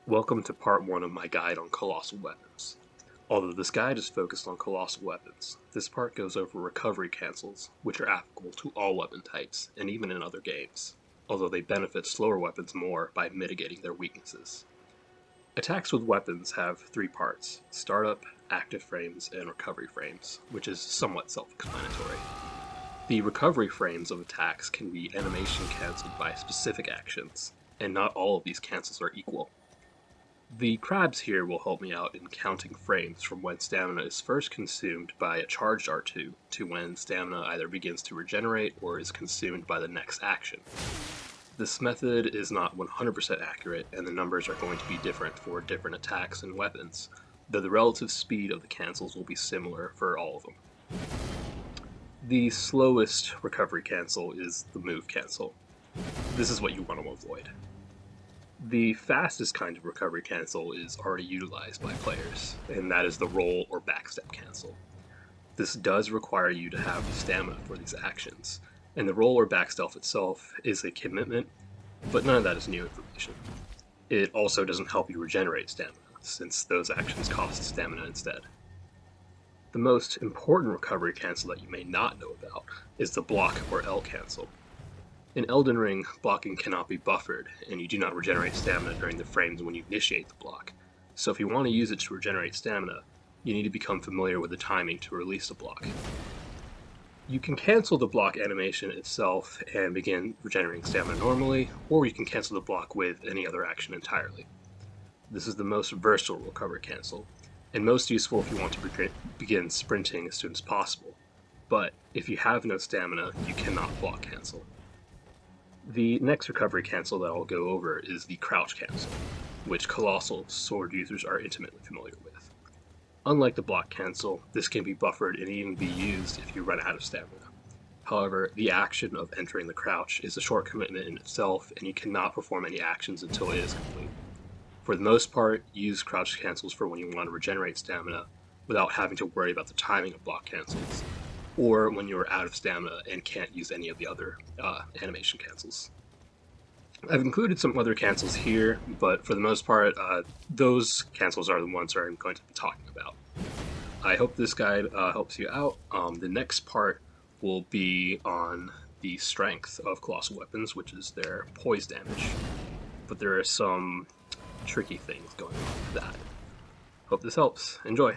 Welcome to part 1 of my guide on Colossal weapons. Although this guide is focused on Colossal weapons, this part goes over recovery cancels, which are applicable to all weapon types, and even in other games, although they benefit slower weapons more by mitigating their weaknesses. Attacks with weapons have 3 parts: startup, active frames, and recovery frames, which is somewhat self-explanatory. The recovery frames of attacks can be animation cancelled by specific actions, and not all of these cancels are equal. The crabs here will help me out in counting frames from when stamina is first consumed by a charged R2 to when stamina either begins to regenerate or is consumed by the next action. This method is not 100% accurate, and the numbers are going to be different for different attacks and weapons, though the relative speed of the cancels will be similar for all of them. The slowest recovery cancel is the move cancel. This is what you want to avoid. The fastest kind of recovery cancel is already utilized by players, and that is the roll or backstep cancel. This does require you to have the stamina for these actions, and the roll or backstep itself is a commitment, but none of that is new information. It also doesn't help you regenerate stamina, since those actions cost stamina instead. The most important recovery cancel that you may not know about is the block or L cancel. In Elden Ring, blocking cannot be buffered, and you do not regenerate stamina during the frames when you initiate the block, so if you want to use it to regenerate stamina, you need to become familiar with the timing to release the block. You can cancel the block animation itself and begin regenerating stamina normally, or you can cancel the block with any other action entirely. This is the most versatile recovery cancel, and most useful if you want to begin sprinting as soon as possible, but if you have no stamina, you cannot block cancel. The next recovery cancel that I'll go over is the crouch cancel, which Colossal sword users are intimately familiar with. Unlike the block cancel, this can be buffered and even be used if you run out of stamina. However, the action of entering the crouch is a short commitment in itself, and you cannot perform any actions until it is complete. For the most part, use crouch cancels for when you want to regenerate stamina without having to worry about the timing of block cancels, or when you're out of stamina and can't use any of the other animation cancels. I've included some other cancels here, but for the most part, those cancels are the ones that I'm going to be talking about. I hope this guide helps you out. The next part will be on the strength of Colossal weapons, which is their poise damage, but there are some tricky things going on with that. Hope this helps. Enjoy!